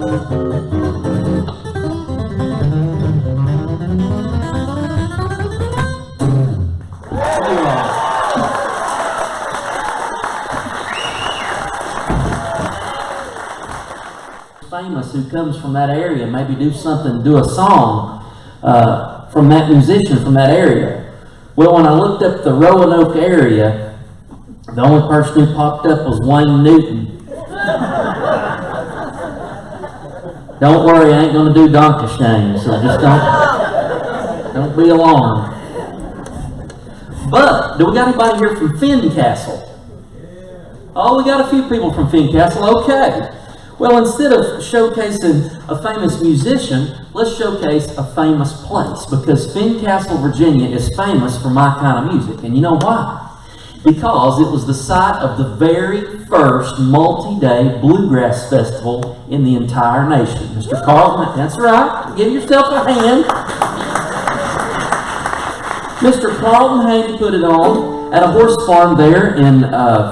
Famous who comes from that area, maybe do something, do a song from that musician from that area. Well, when I looked up the Roanoke area, the only person who popped up was Wayne Newton. Don't worry, I ain't going to do donkey shame, so just don't be alarmed. But, do we got anybody here from Fincastle? Oh, we got a few people from Fincastle, okay. Well, instead of showcasing a famous musician, let's showcase a famous place, because Fincastle, Virginia is famous for my kind of music. And you know why? Because it was the site of the very first multi-day Bluegrass festival in the entire nation. Mr. Carl, that's right, give yourself a hand. Mr. Carlton Haney put it on at a horse farm there in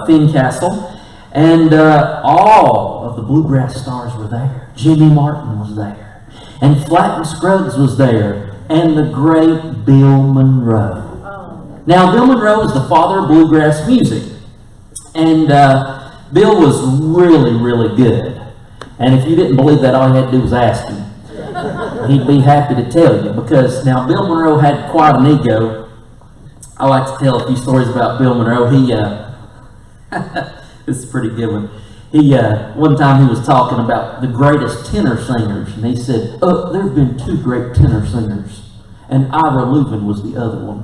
Fincastle. And all of the Bluegrass stars were there. Jimmy Martin was there. And Flatt and Scruggs was there. And the great Bill Monroe. Now, Bill Monroe is the father of Bluegrass music. And Bill was really, really good. And if you didn't believe that, all you had to do was ask him. He'd be happy to tell you. Because now, Bill Monroe had quite an ego. I like to tell a few stories about Bill Monroe. This is a pretty good one. One time he was talking about the greatest tenor singers, and he said, there have been two great tenor singers, and Ira Leuven was the other one.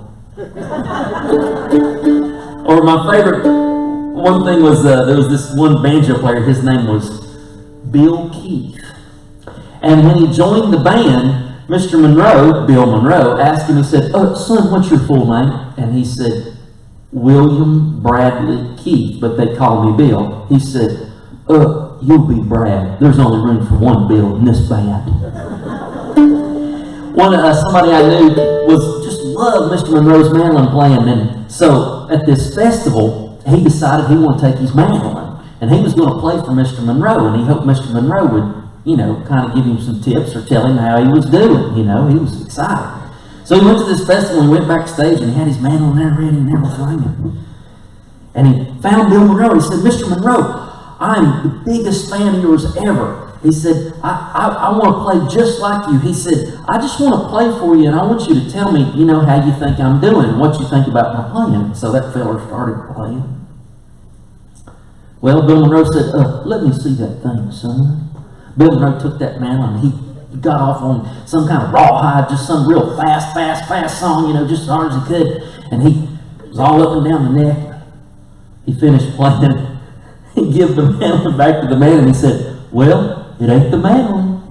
Or my favorite one thing was, there was this one banjo player, his name was Bill Keith. And when he joined the band, Mr. Monroe, Bill Monroe, asked him, he said, son, what's your full name? And he said, William Bradley Keith, but they call me Bill. He said, you'll be Brad. There's only room for one Bill in this band. Somebody I knew just loved Mr. Monroe's mandolin playing, and so at this festival, he decided he wanted to take his mandolin, and he was going to play for Mr. Monroe, and he hoped Mr. Monroe would, kind of give him some tips or tell him how he was doing. He was excited. So he went to this festival and went backstage and he had his mandolin there ready and everything. And he found Bill Monroe. He said, Mr. Monroe, I'm the biggest fan of yours ever. He said, I want to play just like you. He said, I just want to play for you and I want you to tell me, how you think I'm doing and what you think about my playing. So that fella started playing. Well, Bill Monroe said, let me see that thing, son. Bill Monroe took that mandolin and he got off on some kind of rawhide, just some real fast song, just as hard as he could. And he was all up and down the neck. He finished playing. He gave the mandolin back to the man and he said, well, it ain't the mandolin.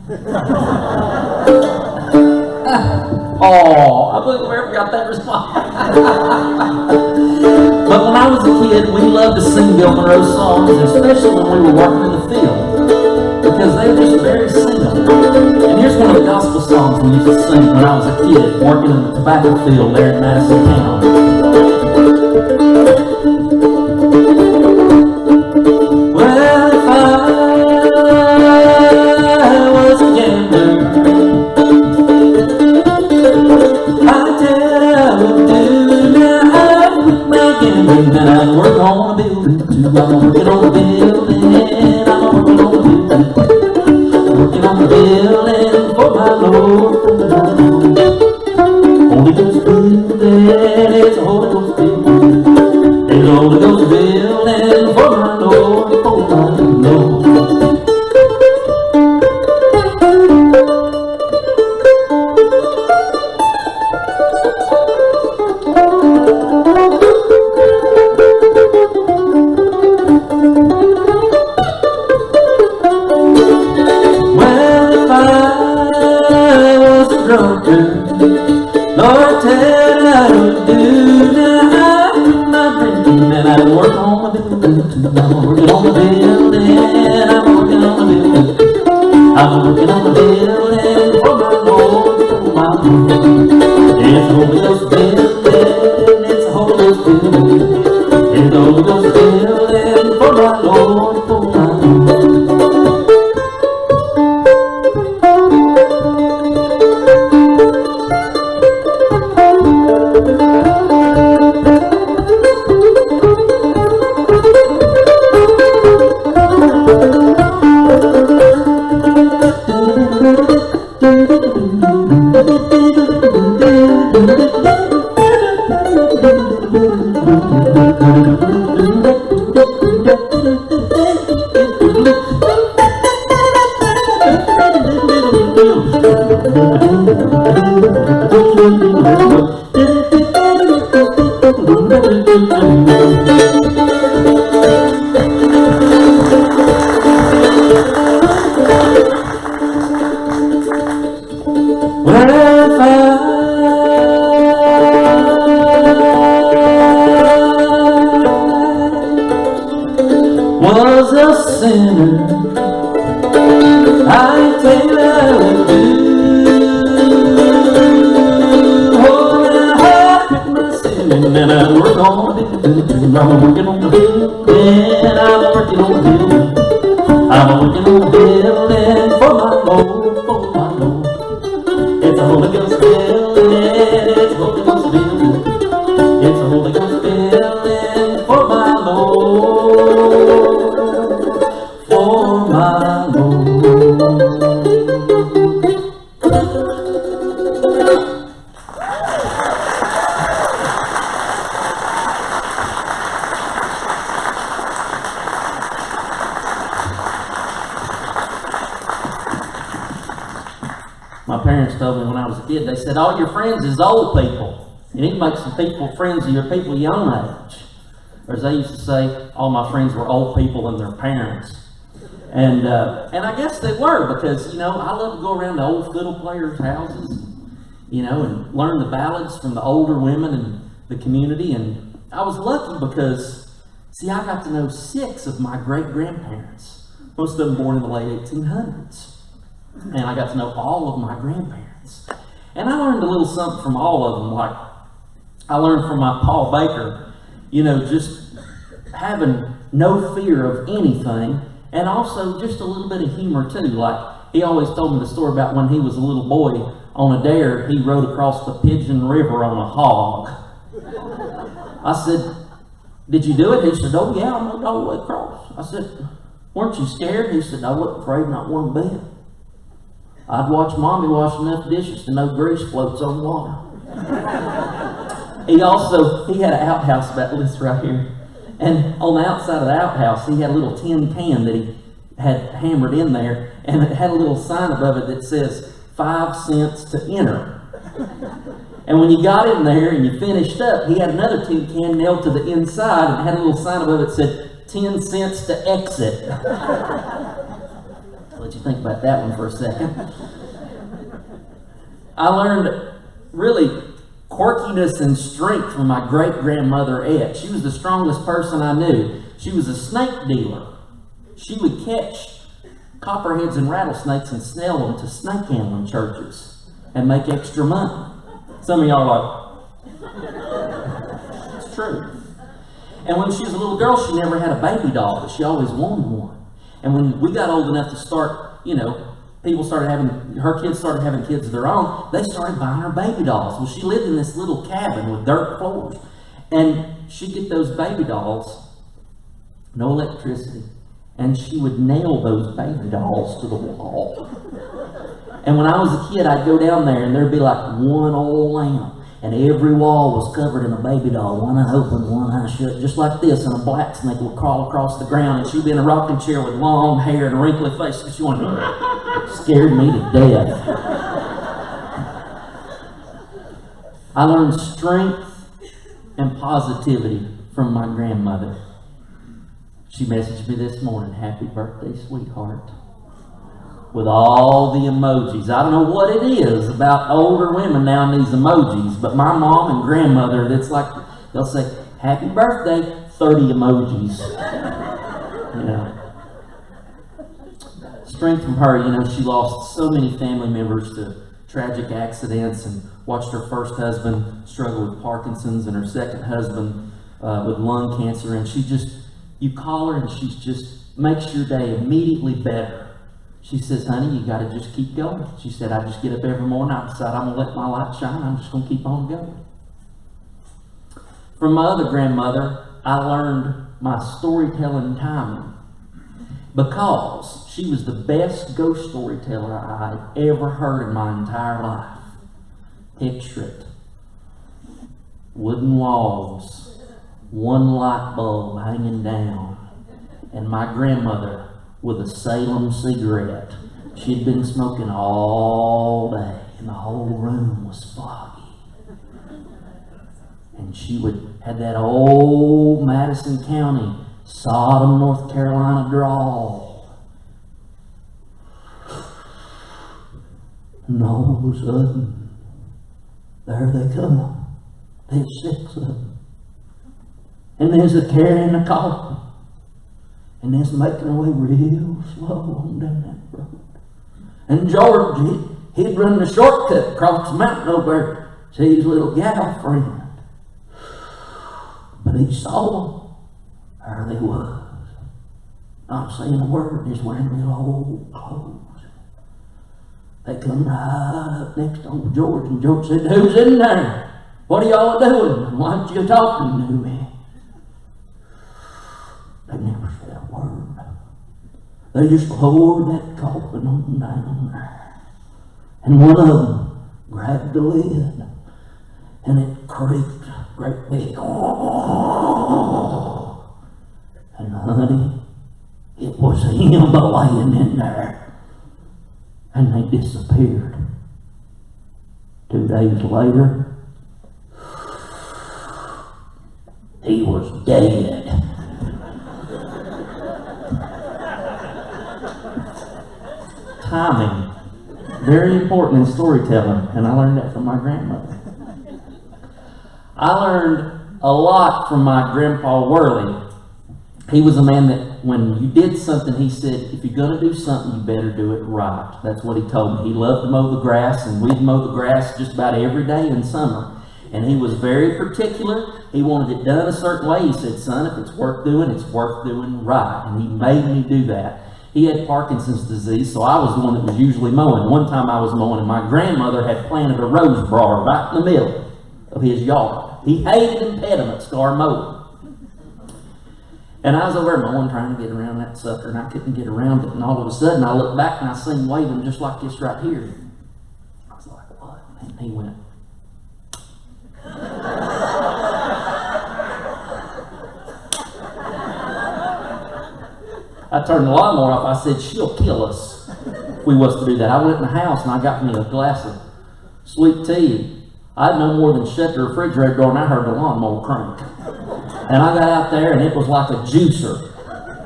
Oh, I believe we ever got that response. But when I was a kid, we loved to sing Bill Monroe songs, especially when we were working in the field, because they were just very singable. And here's one of the gospel songs we used to sing when I was a kid, working in the tobacco field there in Madison Town. Well, if I was a gambler, I'd tell I would do now with my gambling, and I'd work on a building too. I'm working on a building, I'm working on a building, working on a building for my Lord. Holy Ghost building, it's a Holy Ghost building, it's a Holy Ghost building for my Lord, for my Lord. Lord, tell I would do now I'm not drinking and I work on the building. I'm working on the building, I'm working on the building, I'm working on the building for my Lord, for my Lord. It's a Holy Ghost building, it's a Holy Ghost building, it's a Holy Ghost building for my Lord, for my Lord. Was a sinner, I tell you I would do. Oh, and I quit my sinning, and I work on it. I'm working on the building, I'm working on the building. I'm working on the building for my Lord, for my Lord. It's a Holy Ghost building, it's a Holy Ghost building. It's a Holy Ghost building for my Lord. For my Lord. My parents told me when I was a kid, they said, all your friends is old people. You need to make some people friends of your people your own age. Or as they used to say, all my friends were old people and their parents. And I guess they were, because, you know, I love to go around to old fiddle players' houses, you know, and learn the ballads from the older women in the community. And I was lucky because, see, I got to know 6 of my great-grandparents, most of them born in the late 1800s. And I got to know all of my grandparents. And I learned a little something from all of them. Like, I learned from my Paul Baker, you know, just having no fear of anything, and also just a little bit of humor too. Like, he always told me the story about when he was a little boy on a dare, he rode across the Pigeon River on a hog. I said, did you do it? He said, oh yeah, I rode all the way across. I said, weren't you scared? He said, I wasn't afraid, not one bit. I'd watch Mommy wash enough dishes to know grease floats on water. He had an outhouse about this right here. And on the outside of the outhouse, he had a little tin can that he had hammered in there, and it had a little sign above it that says 5 cents to enter. And when you got in there and you finished up, he had another tin can nailed to the inside, and it had a little sign above it that said 10 cents to exit. I'll let you think about that one for a second. I learned really quirkiness and strength from my great-grandmother Et. She was the strongest person I knew. She was a snake dealer. She would catch copperheads and rattlesnakes and sell them to snake handling churches and make extra money. Some of y'all are like, it's true. And when she was a little girl, she never had a baby doll, but she always wanted one. And when we got old enough to start, you know, her kids started having kids of their own, they started buying her baby dolls. Well, she lived in this little cabin with dirt floors. And she'd get those baby dolls, no electricity, and she would nail those baby dolls to the wall. And when I was a kid, I'd go down there and there'd be like one old lamp, and every wall was covered in a baby doll, one eye open, one eye shut, just like this, and a black snake would crawl across the ground, and she'd be in a rocking chair with long hair and a wrinkly face, and she scared me to death. I learned strength and positivity from my grandmother. She messaged me this morning, happy birthday, sweetheart, with all the emojis. I don't know what it is about older women now and these emojis, but my mom and grandmother, it's like, they'll say, happy birthday, 30 emojis. You know. Strength from her, you know, she lost so many family members to tragic accidents and watched her first husband struggle with Parkinson's and her second husband with lung cancer, and she just, you call her and she's just makes your day immediately better. She says, honey, you got to just keep going. She said, I just get up every morning, I decide I'm going to let my light shine, I'm just going to keep on going. From my other grandmother, I learned my storytelling timing, because she was the best ghost storyteller I had ever heard in my entire life. Picture it. Wooden walls, one light bulb hanging down, and my grandmother with a Salem cigarette She'd been smoking all day, and the whole room was foggy. And she had that old Madison County, Sodom, North Carolina drawl. And all of a sudden, there they come. There's 6 of them. And there's a carrying the coffin. And there's making her way real slow on down that road. And George, he'd run the shortcut across the mountain over to his little gal friend. But he saw them. There they was. Not saying a word, just wearing real old clothes. They come right up next to old George, and George said, "Who's in there? What are y'all doing? Why aren't you talking to me?" They never said a word. They just lowered that coffin on down there. And one of them grabbed the lid, and it creaked great big. And honey, it was him laying in there. And they disappeared. 2 days later, he was dead. Timing, very important in storytelling, and I learned that from my grandmother. I learned a lot from my grandpa Worley. He was a man that when you did something, he said, if you're going to do something, you better do it right. That's what he told me. He loved to mow the grass, and we'd mow the grass just about every day in summer. And he was very particular. He wanted it done a certain way. He said, son, if it's worth doing right. And he made me do that. He had Parkinson's disease, so I was the one that was usually mowing. One time I was mowing, and my grandmother had planted a rose briar right in the middle of his yard. He hated impediments to our mowing. And I was over there mowing, trying to get around that sucker, and I couldn't get around it. And all of a sudden, I looked back, and I seen him waving just like this right here. I was like, what? And he went. I turned the lawnmower off. I said, she'll kill us if we was to do that. I went in the house, and I got me a glass of sweet tea. I had no more than shut the refrigerator door, and I heard the lawnmower crank. And I got out there, and it was like a juicer.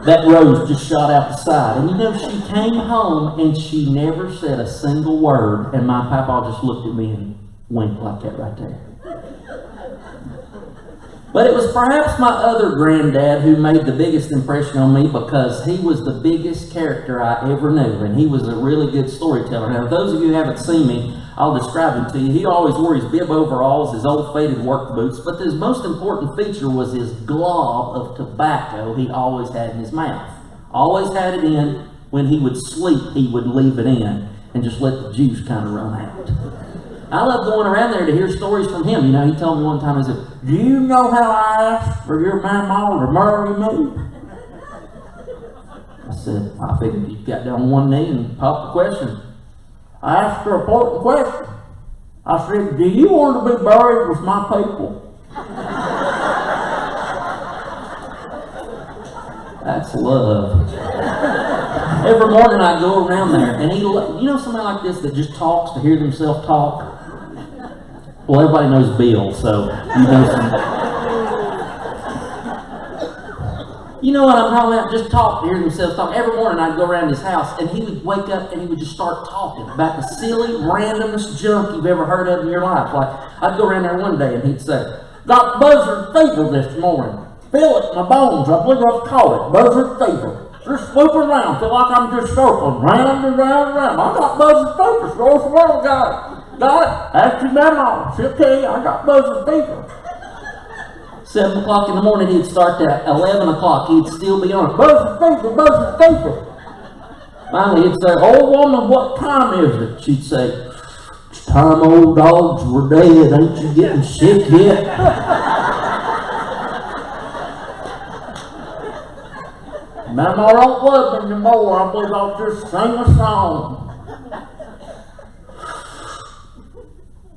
That rose just shot out the side. And you know, she came home, and she never said a single word. And my papa just looked at me and winked like that right there. But it was perhaps my other granddad who made the biggest impression on me, because he was the biggest character I ever knew. And he was a really good storyteller. Now, those of you who haven't seen me, I'll describe him to you. He always wore his bib overalls, his old faded work boots, but his most important feature was his glob of tobacco he always had in his mouth. Always had it in. When he would sleep, he would leave it in and just let the juice kind of run out. I love going around there to hear stories from him. You know, he told me one time, he said, do you know how I asked for your mama to marry me? I said, I figured you got down on one knee and popped the question. I asked her a important question. I said, do you want to be buried with my people? That's love. Every morning I go around there, and you know somebody like this that just talks to hear themselves talk? Well, everybody knows Bill, so you know some. You know what I'm talking about? Just talk to hear themselves talk. Every morning I'd go around his house, and he would wake up and he would just start talking about the silly, randomest junk you've ever heard of in your life. Like, I'd go around there one day and he'd say, got buzzard fever this morning. Feel it in my bones. I believe I've caught it. Buzzard fever. Just swooping around. Feel like I'm just circling round and round and round. I got buzzard fever. So what's the matter? Got it. Got it. Ask your grandma. She'll tell you I got buzzard fever. 7 o'clock in the morning, he'd start that. 11 o'clock, he'd still be on. Buzzard fever, buzzard fever. Finally, he'd say, old woman, what time is it? She'd say, it's time old dogs were dead. Ain't you getting sick yet? Mama don't love me anymore. I believe I'll just sing a song.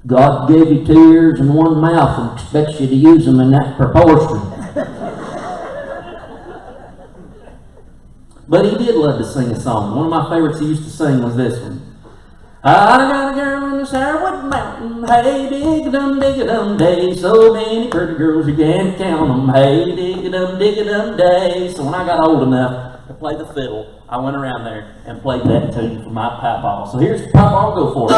God gave you 2 ears and 1 mouth and expects you to use them in that proportion. But he did love to sing a song. One of my favorites he used to sing was this one. I got a girl in the Sourwood Mountain, hey, dig-a-dum, day. So many pretty girls you can't count them, hey, dig-a-dum, day. So when I got old enough to play the fiddle, I went around there and played that tune for my papa. So here's Papa, go for it.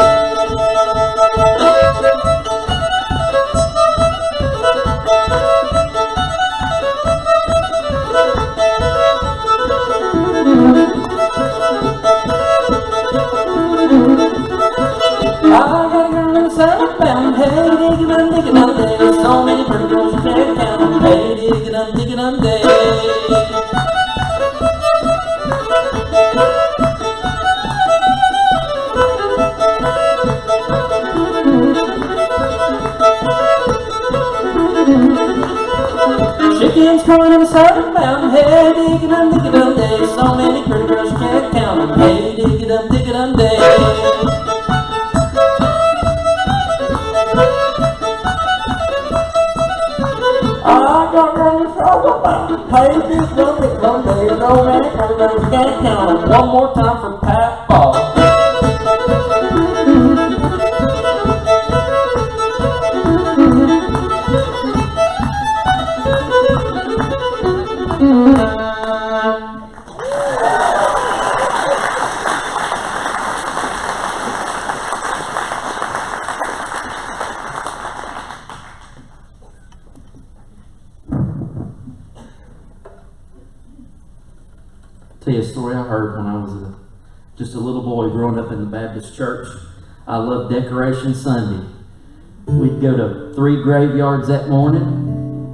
Hey, dig-a-dum, day. So many pretty girls you can't count them. Hey, dig-a-dum, day. Chickens corn in the southern mountain. Hey, dig-a-dum, day. So many pretty girls you can't count them. Hey, dig-a-dum, day. I got running from the mountain. Hey, dig-a-dum, day. So many pretty girls you can't count them. One more time for Papa. Tell you a story I heard when I was just a little boy growing up in the Baptist church. I loved Decoration Sunday. We'd go to 3 graveyards that morning,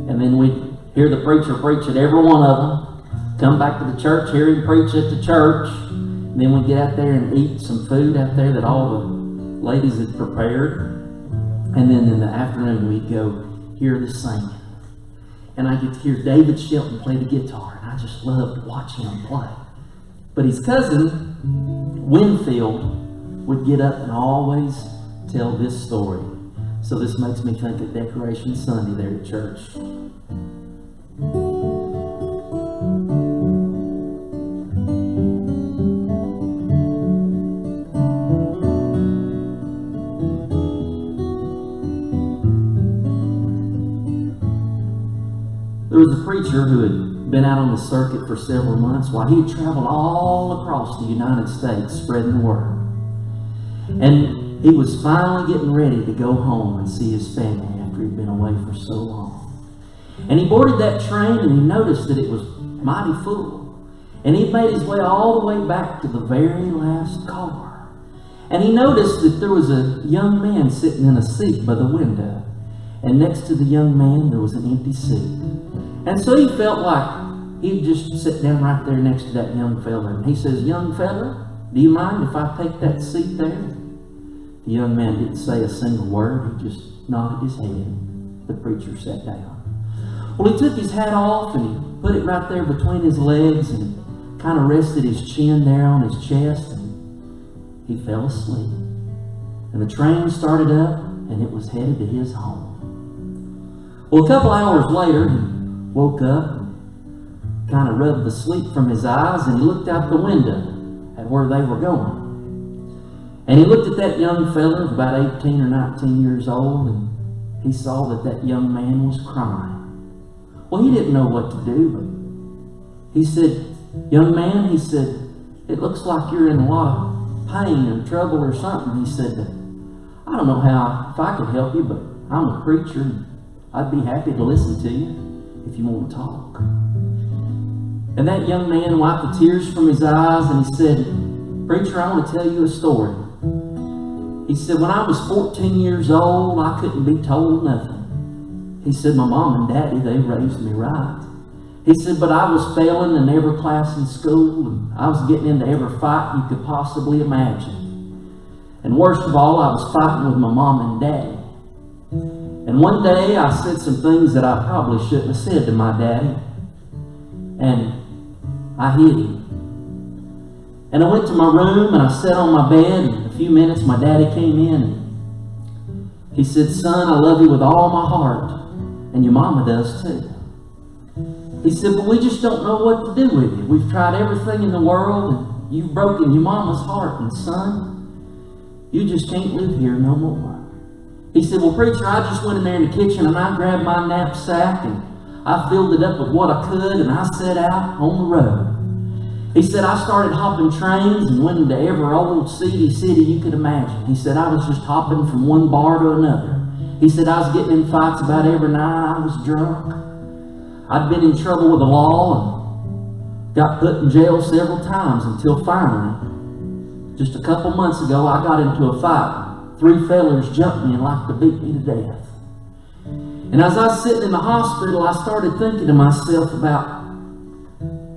and then we'd hear the preacher preach at every one of them, come back to the church, hear him preach at the church, and then we'd get out there and eat some food out there that all the ladies had prepared, and then in the afternoon we'd go hear the singing. And I get to hear David Shelton play the guitar, and I just loved watching him play. But his cousin, Winfield, would get up and always tell this story. So this makes me think of Decoration Sunday there at church. There was a preacher who had been out on the circuit for several months while he had traveled all across the United States spreading the word. And he was finally getting ready to go home and see his family after he'd been away for so long. And he boarded that train and he noticed that it was mighty full. And he'd made his way all the way back to the very last car. And he noticed that there was a young man sitting in a seat by the window. And next to the young man, there was an empty seat. And so he felt like he'd just sit down right there next to that young fella. And he says, "Young fella, do you mind if I take that seat there?" The young man didn't say a single word. He just nodded his head. The preacher sat down. Well, he took his hat off and he put it right there between his legs and kind of rested his chin there on his chest. And he fell asleep. And the train started up and it was headed to his home. Well, a couple hours later, he woke up and kind of rubbed the sleep from his eyes and he looked out the window at where they were going. And he looked at that young fella, about 18 or 19 years old, and he saw that that young man was crying. Well, he didn't know what to do, but he said, "Young man," he said, "it looks like you're in a lot of pain or trouble or something." He said, "I don't know if I could help you, but I'm a preacher and I'd be happy to listen to you if you want to talk." And that young man wiped the tears from his eyes and he said, "Preacher, I want to tell you a story." He said, "When I was 14 years old, I couldn't be told nothing." He said, "My mom and daddy, they raised me right." He said, "But I was failing in every class in school and I was getting into every fight you could possibly imagine. And worst of all, I was fighting with my mom and daddy. And one day I said some things that I probably shouldn't have said to my daddy. And I hid him. And I went to my room and I sat on my bed and in a few minutes my daddy came in and he said, 'Son, I love you with all my heart. And your mama does too.' He said, but we just don't know what to do with you. We've tried everything in the world, and you've broken your mama's heart. And son, you just can't live here no more. He said, well, preacher, I just went in there in the kitchen and I grabbed my knapsack and I filled it up with what I could and I set out on the road. He said, I started hopping trains and went into every old seedy city you could imagine. He said, I was just hopping from one bar to another. He said, I was getting in fights about every night. I was drunk. I'd been in trouble with the law and got put in jail several times until finally, just a couple months ago, I got into a fight. 3 fellers jumped me and like to beat me to death. And as I was sitting in the hospital, I started thinking to myself about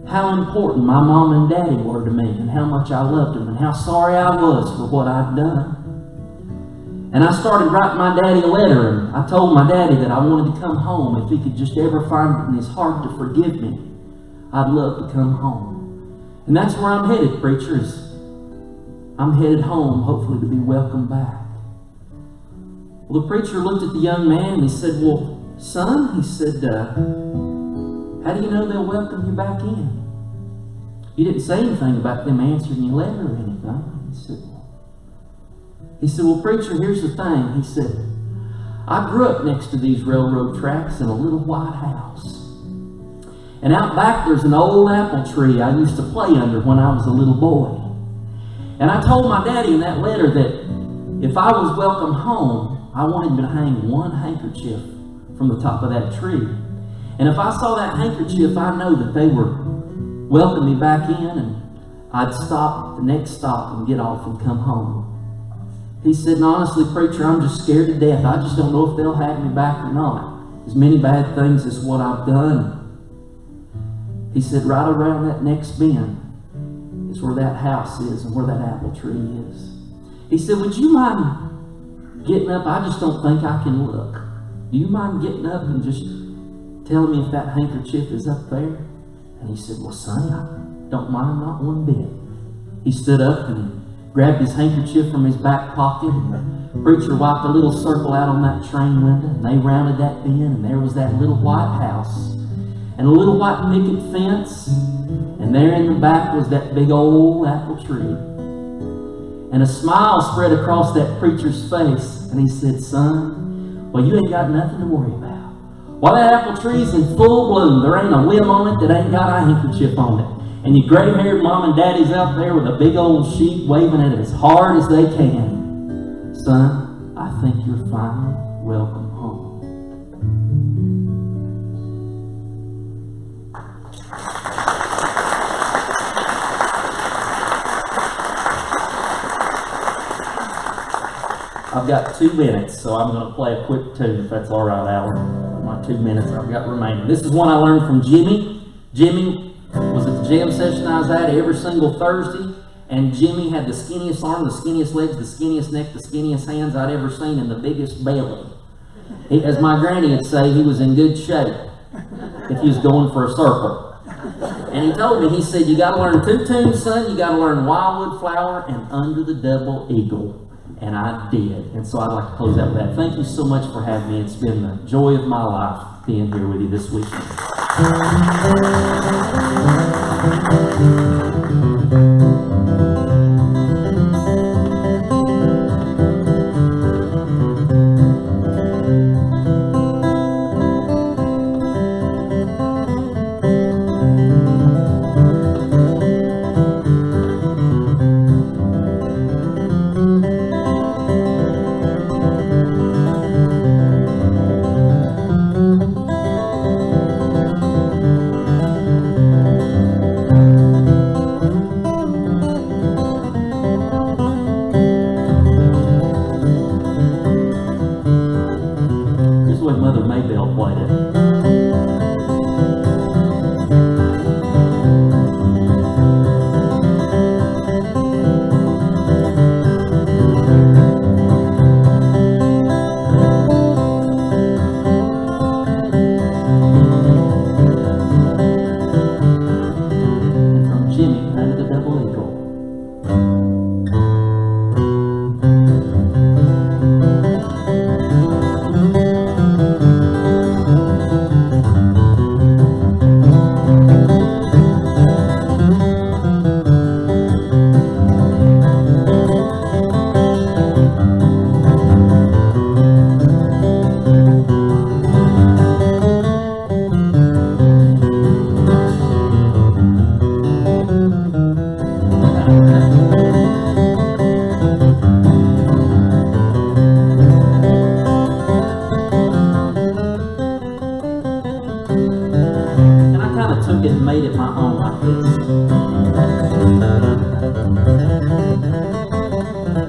how important my mom and daddy were to me and how much I loved them and how sorry I was for what I'd done. And I started writing my daddy a letter, and I told my daddy that I wanted to come home. If he could just ever find it in his heart to forgive me, I'd love to come home. And that's where I'm headed, preachers. I'm headed home, hopefully to be welcomed back. Well, the preacher looked at the young man and he said, well, son, he said, how do you know they'll welcome you back in? You didn't say anything about them answering your letter or anything. He said, well, preacher, here's the thing. He said, I grew up next to these railroad tracks in a little white house. And out back there's an old apple tree I used to play under when I was a little boy. And I told my daddy in that letter that if I was welcome home, I wanted him to hang one handkerchief from the top of that tree. And if I saw that handkerchief, I know that they were welcoming me back in, and I'd stop at the next stop and get off and come home. He said, and honestly, preacher, I'm just scared to death. I just don't know if they'll have me back or not. As many bad things as what I've done. He said, right around that next bend is where that house is and where that apple tree is. He said, would you mind getting up? I just don't think I can look. Do you mind getting up and just telling me if that handkerchief is up there? And he said, well, son, I don't mind, not one bit. He stood up and he grabbed his handkerchief from his back pocket, and the preacher wiped a little circle out on that train window, and they rounded that bend, and there was that little white house and a little white picket fence, and there in the back was that big old apple tree. And a smile spread across that preacher's face, and he said, son, well, you ain't got nothing to worry about. While that apple tree's in full bloom, there ain't a limb on it that ain't got a handkerchief on it. And your gray-haired mom and daddy's out there with a big old sheet waving it as hard as they can. Son, I think you're finally welcome home. I've got 2 minutes, so I'm going to play a quick tune, if that's all right, Alan. My 2 minutes I've got remaining. This is one I learned from Jimmy. Jimmy was at the jam session I was at every single Thursday, and Jimmy had the skinniest arm, the skinniest legs, the skinniest neck, the skinniest hands I'd ever seen, and the biggest belly. As my granny would say, he was in good shape if he was going for a circle. And he told me, he said, you got to learn 2 tunes, son. You got to learn Wildwood Flower and Under the Double Eagle. And I did. And so I'd like to close out with that. Thank you so much for having me. It's been the joy of my life being here with you this weekend.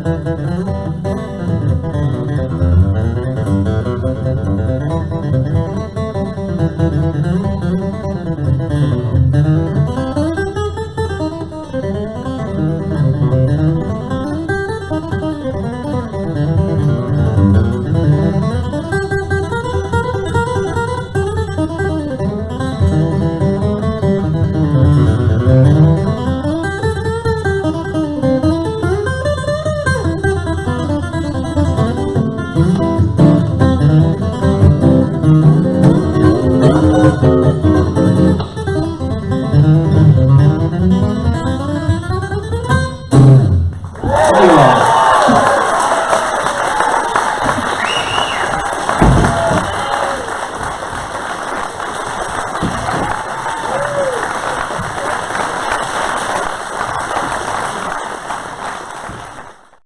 You all.